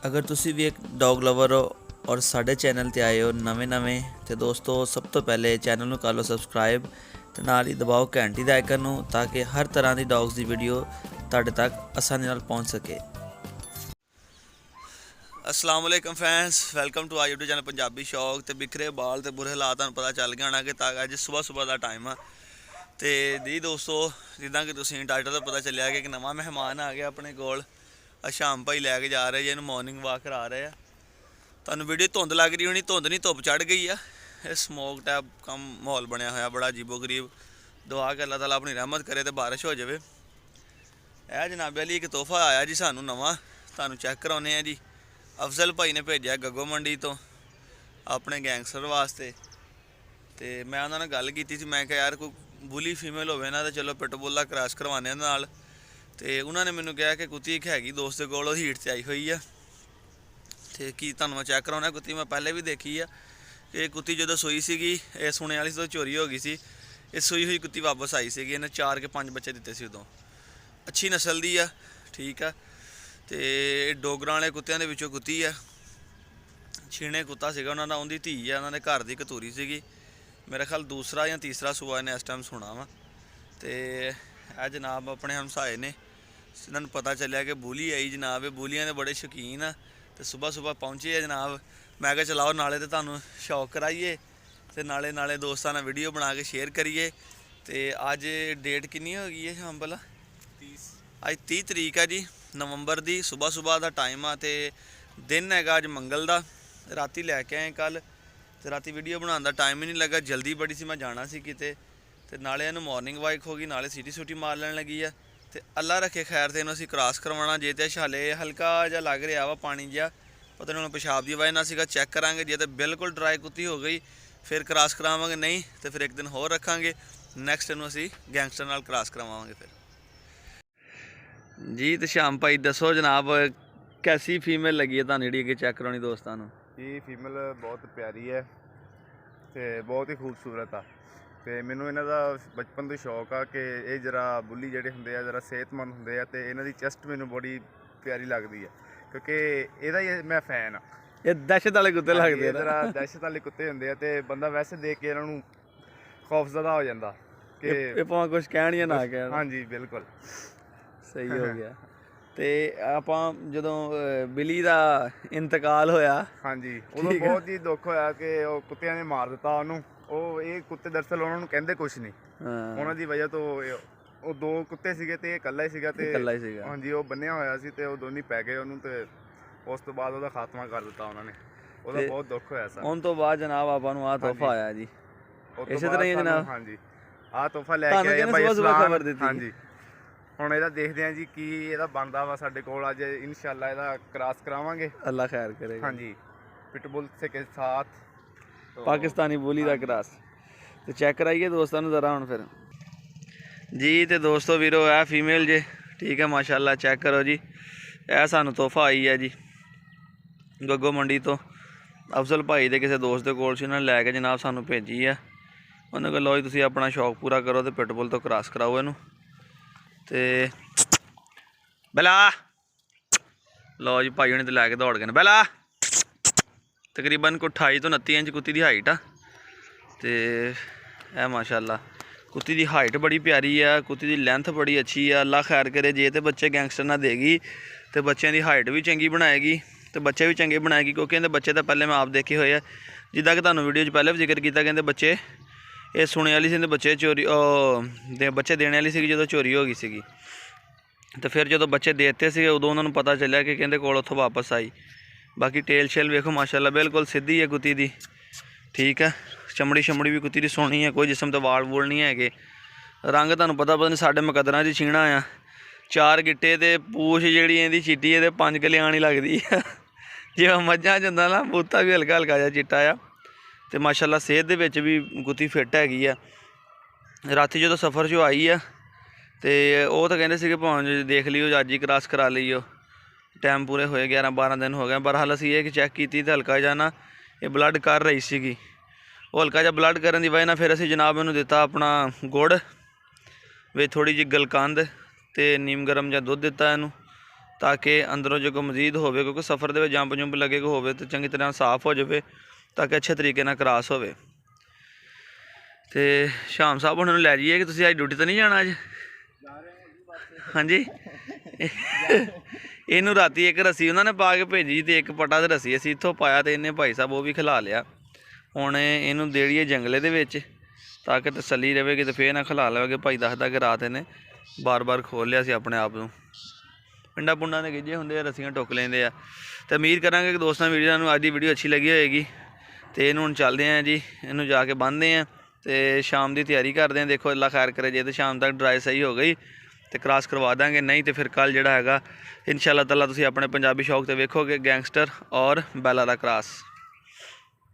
अगर तुसी भी एक डॉग लवर हो और साढ़े चैनल ते आए हो नवें तो दोस्तों सब तो पहले चैनल ਨੂੰ ਕਰ ਲਓ ਸਬਸਕ੍ਰਾਈਬ ਤੇ ਨਾਲ ਹੀ ਦਬਾਓ ਘੰਟੀ ਦਾ ਆਈਕਨ ਨੂੰ ਤਾਂ ਕਿ ਹਰ ਤਰ੍ਹਾਂ ਦੀ ਡੌਗਸ ਦੀ ਵੀਡੀਓ ਤੁਹਾਡੇ ਤੱਕ ਆਸਾਨੀ ਨਾਲ ਪਹੁੰਚ ਸਕੇ। अस्सलाम वालेकुम fans, welcome to our YouTube channel Punjabi Shauq. तो बिखरे बाल तो बुरे हालात तुहानूं पता चल गया होना कि अज सुबह का टाइम आ। तो जी दोस्तों जिदा कि तुसीं टाइटल तो पता चलिया कि एक नवा मेहमान आ गया अपने कोल। शाम भाई लैके जा रहे जिन्होंने मॉर्निंग वाक करा रहे हैं। तुहानूं वीडियो धुंध लग रही होनी, धुंध नहीं धुप चढ़ गई है। स्मोक टैप कम माहौल बनया होया बड़ा अजीबो गरीब। दुआ कि अल्लाह ताला अपनी रहमत करे तो बारिश हो जाए। यह जनाबे अली एक तोहफा आया जी सानू नवा, तुहानूं चैक कराउने जी। अफजल भाई ने भेजा गग्गो मंडी तो अपने गैंगस्टर वास्ते। तो मैं उन्होंने गल की थी, मैं क्या यार कोई बुली फीमेल होवे ना तो चलो पिटबुल का क्रॉस करवाने नाल। तो उन्होंने मैनू कहा कि कुत्ती एक हैगी दोस्त के कोल हीट से आई हुई है। तो की तुहानूं मैं चैक कराउणा कुत्ती मैं पहले भी देखी है कि कुत्ती जो सूई सी सुने वाली तो चोरी हो गई सी। ये सूई हुई कुत्ती वापस आई सी, इन्हें 4 के 5 बच्चे दिते सी उदों। अच्छी नस्ल दी है, ठीक है। तो डोगरां वाले कुत्तियां दे विचों कुत्ती है। छीने कुत्ता सीगा उन्हां दा, उहदी धी है, उन्होंने घर की कतूरी सीगी। मेरा ख्याल दूसरा या तीसरा सूआ इन्हें इस टाइम सुना वा। तो यह जनाब अपने हमसाए ने, इन्होंने पता चलिया कि बुली आई जनाब। ये बुलियां दे बड़े शौकीन आ। तो सुबह पहुँचे है जनाब। मैं क्या चलाओ नाले तो तुहानूं शौक कराइए तो नाले दोस्तां नाल वीडियो बना के शेयर करिए। तो अज डेट कितनी हो गई है शाम भला? 30 30 तरीक है जी नवंबर की। सुबह का टाइम आ। तो दिन है अज मंगल का। राती लैके आए कल, तो राती वीडियो बनाने का टाइम ही नहीं लगा, जल्दी बड़ी सी, मैं जाना सी किते। तो नाले इन्हूं मॉर्निंग वाक हो गई, नाले सीटी सूटी मार लैन लगी है। तो अल्लाह रखे खैर तो इन्हूं असीं क्रॉस करवाना। जे तो हाले हल्का जिहा लग रहा वा पानी जिहा, पता नहीं हुण पेशाब की वजह नाल सीगा, चैक करांगे। जे तो बिल्कुल ड्राई कुत्ती हो गई फिर क्रॉस करावांगे, नहीं तो फिर एक दिन होर रखांगे। नैक्सट इन्हूं असीं गैंगस्टर नाल क्रॉस करवावांगे फिर जी। तो श्याम भाई दसो जनाब कैसी फीमेल लगी है तुहानूं जिहड़ी अगे चैक कराउणी दोस्तां नूं? ये फीमेल बहुत प्यारी है तो बहुत ही खूबसूरत आ। तो मैनू इन्हां दा बचपन तो शौक आ कि ये जरा बुली जिहड़े हुंदे आ जरा सेहतमंद हुंदे आ। तो इन्हां दी चेस्ट मैनू बड़ी प्यारी लगदी है क्योंकि इहदा ही मैं फैन आ। ये दहशत वाले कुत्ते लगदे जरा दहशत वाले कुत्ते हुंदे आ ते बंदा वैसे देख के इन्हां नूं खौफजदा हो जांदा कि भावें कुछ कहण या ना कहण। हाँ जी बिल्कुल सही हो गया। तो ਆਪਾਂ ਜਦੋਂ ਬਿਲੀ ਦਾ ਇੰਤਕਾਲ ਹੋਇਆ, हाँ जी उदों बहुत ही दुख होया कि ਉਹ ਕੁੱਤਿਆਂ ਨੇ ਮਾਰ ਦਿੱਤਾ ਉਹਨੂੰ। ਉਹ ਇਹ ਕੁੱਤੇ ਦਰਅਸਲ ਉਹਨਾਂ ਨੂੰ ਕਹਿੰਦੇ ਕੁਛ ਨਹੀਂ, ਉਹਨਾਂ ਦੀ ਵਜ੍ਹਾ ਤੋਂ ਉਹ 2 ਕੁੱਤੇ ਸੀਗੇ ਤੇ ਇਹ ਇਕੱਲਾ ਹੀ ਸੀਗਾ। ਤੇ ਹਾਂਜੀ ਉਹ ਬੰਨਿਆ ਹੋਇਆ ਸੀ ਤੇ ਉਹ ਦੋਨੀ ਪੈ ਗਏ ਉਹਨੂੰ। ਤੇ ਉਸ ਤੋਂ ਬਾਅਦ ਉਹਦਾ ਖਾਤਮਾ ਕਰ ਦਿੱਤਾ ਉਹਨਾਂ ਨੇ। ਉਹਦਾ ਬਹੁਤ ਦੁੱਖ ਹੋਇਆ ਸਰ। ਉਸ ਤੋਂ ਬਾਅਦ ਜਨਾਬ ਆਪਾਂ ਨੂੰ ਆਹ ਤੋਹਫਾ ਆਇਆ ਜੀ। ਇਸੇ ਤਰ੍ਹਾਂ ਹੀ ਜਨਾਬ ਹਾਂਜੀ ਆਹ ਤੋਹਫਾ ਲੈ ਕੇ ਆਏ ਭਾਈ ਖਬਰ ਦਿੱਤੀ। ਹਾਂਜੀ ਹੁਣ ਇਹਦਾ ਦੇਖਦੇ ਹਾਂ ਜੀ ਕੀ ਇਹਦਾ ਬਣਦਾ ਵਾ। ਸਾਡੇ ਕੋਲ ਅੱਜ ਇਨਸ਼ਾਅੱਲਾ ਇਹਦਾ क्रॉस करावांगे, अल्लाह खैर करेगा। हाँ जी पिटबुल से के साथ पाकिस्तानी बोली का क्रॉस। तो चेक कराइए दोस्तों ज़रा हूँ फिर जी। तो दोस्तों वीरो है फीमेल जे, ठीक है माशाल्लाह। चेक करो जी, यह सानू तोहफा आई है जी गग्गो मंडी तो। अफजल भाई के किसी दोस्त के कोल सी, उन्होंने लैके जनाब सानू भेजी है। उन्होंने कहा लो जी तुसीं अपना शौक पूरा करो तो पिटबुल तो क्रॉस कराओ इनू। तो बेला लो जी भाई उन्हें तो लैके दौड़ गए बेला। तकरीबन को 28 तो 29 इंच कुत्ती की हाइट आ। तो यह माशाल्लाह कुत्ती की हाइट बड़ी प्यारी है, कुत्ती की लेंथ बड़ी अच्छी है। अल्लाह खैर करे जे तो बच्चे गैंगस्टर ना देगी तो बच्चों की हाइट भी चंगी बनाएगी तो बच्चे भी चंगे बनाएगी। क्योंकि इन्हें बच्चे तो पहले मैं आप देखे हुए हैं, जिदा कि तुहानूं वीडियो पहले भी जिक्र किया कि बच्चे ये सुने वाली सी, बच्चे चोरी बच्चे देने वाली सी जो चोरी हो गई सी। तो फिर जो बच्चे देते थे उदों उन्होंने पता चलिया कि कहते कोल उत्थों वापस आई। बाकी टेल शेल वेखो माशाल्लाह बिल्कुल सीधी है कुत्ती दी, ठीक है। चमड़ी शमड़ी भी कुत्ती दी सोहनी है, कोई जिसम तो वाल वूल नहीं है। रंग तुहानूं पता नहीं साडे मकदरां च छीणा आ। 4 गिट्टे ते पूछ जिहड़ी इहदी चिट्टी है 5 कल्याण ही लगदी है। जिवें मझां च हुंदा ना बूता भी हल्का हल्का जिहा चिट्टा आ। तो माशाल्लाह सेहत दे विच भी कुत्ती फिट हैगी आ। राती जो सफ़र चो आई है तो वह तो कहते थे भावें देख लियो अज ही क्रॉस करा लियो, टाइम पूरे होए 11-12 दिन हो गए। बहरहाल असीं ये चैक की तो हल्का जा ना ये ब्लड कर रही सी। वो हल्का जा ब्लड करन की वजह फिर असीं जनाब इन्हूं दिता अपना गुड़ वे थोड़ी जी गलकंद तो नीम गर्म जा दुध दिता इनू। ਤਾਂ ਕਿ ਅੰਦਰੋਂ ਜੇ ਕੋਈ ਮਜ਼ੀਦ ਹੋਵੇ, ਕਿਉਂਕਿ ਸਫ਼ਰ ਦੇ ਵਿੱਚ ਜੰਪ ਜੰਪ ਲੱਗੇ ਕੋ ਹੋਵੇ ਤਾਂ ਚੰਗੀ ਤਰ੍ਹਾਂ ਸਾਫ਼ ਹੋ ਜਾਵੇ ਤਾਂ ਕਿ ਅੱਛੇ ਤਰੀਕੇ ਨਾਲ ਕ੍ਰਾਸ ਹੋਵੇ। ਤੇ ਸ਼ਾਮ ਸਾਹਿਬ ਉਹਨਾਂ ਨੂੰ ਲੈ ਜਾਈਏ ਕਿ ਤੁਸੀਂ ਅੱਜ ਡਿਊਟੀ ਤਾਂ ਨਹੀਂ ਜਾਣਾ ਅੱਜ? ਹਾਂਜੀ ਇਹਨੂੰ ਰਾਤੀ ਇੱਕ ਰੱਸੀ ਉਹਨਾਂ ਨੇ ਪਾ ਕੇ ਭੇਜੀ ਤੇ ਇੱਕ ਪਟਾ ਤੇ ਰੱਸੀ ਅਸੀਂ ਇੱਥੋਂ ਪਾਇਆ ਤੇ ਇਹਨੇ ਭਾਈ ਸਾਹਿਬ ਉਹ ਵੀ ਖਿਲਾ ਲਿਆ। ਹੁਣ ਇਹਨੂੰ ਦੇੜੀਏ ਜੰਗਲੇ ਦੇ ਵਿੱਚ ਤਾਂ ਕਿ ਤਸੱਲੀ ਰਹੇਗੀ ਤੇ ਫੇਰ ਨਾ ਖਿਲਾ ਲਵੇਗੇ। ਭਾਈ ਦੱਸਦਾ ਕਿ ਰਾਤ ਇਹਨੇ ਬਾਰ-ਬਾਰ ਖੋਲ ਲਿਆ ਸੀ ਆਪਣੇ ਆਪ ਨੂੰ। ਪਿੰਡਾਂ ਪੁੰਡਾਂ ਦੇ ਗਿੱਜੇ ਹੁੰਦੇ ਆ, ਰੱਸੀਆਂ ਟੁੱਕ ਲੈਂਦੇ ਆ। ਤੇ ਉਮੀਦ ਕਰਾਂਗੇ ਕਿ ਦੋਸਤਾਂ ਵੀਡੀਓ ਨੂੰ ਅੱਜ ਦੀ ਵੀਡੀਓ ਅੱਛੀ ਲੱਗੀ ਹੋਏਗੀ। ਤੇ ਇਹਨੂੰ ਹੁਣ ਚੱਲਦੇ ਹਾਂ ਜੀ, ਇਹਨੂੰ ਜਾ ਕੇ ਬੰਨ੍ਹਦੇ ਹਾਂ ਤੇ ਸ਼ਾਮ ਦੀ ਤਿਆਰੀ ਕਰਦੇ ਹਾਂ। ਦੇਖੋ ਅੱਲਾ ਖੈਰ ਕਰੇ, ਜੇ ਤਾਂ ਸ਼ਾਮ ਤੱਕ ਡਰਾਈ ਸਹੀ ਹੋ ਗਈ ਤੇ ਕ੍ਰਾਸ ਕਰਵਾ ਦਾਂਗੇ, ਨਹੀਂ ਤੇ ਫਿਰ ਕੱਲ੍ਹ ਜਿਹੜਾ ਹੈਗਾ ਇਨਸ਼ਾ ਅੱਲਾਹ ਤਾਲਾ ਤੁਸੀਂ ਆਪਣੇ ਪੰਜਾਬੀ ਸ਼ੌਕ ਤੇ ਵੇਖੋਗੇ ਗੈਂਗਸਟਰ ਔਰ ਬੈਲਾ ਦਾ ਕ੍ਰਾਸ।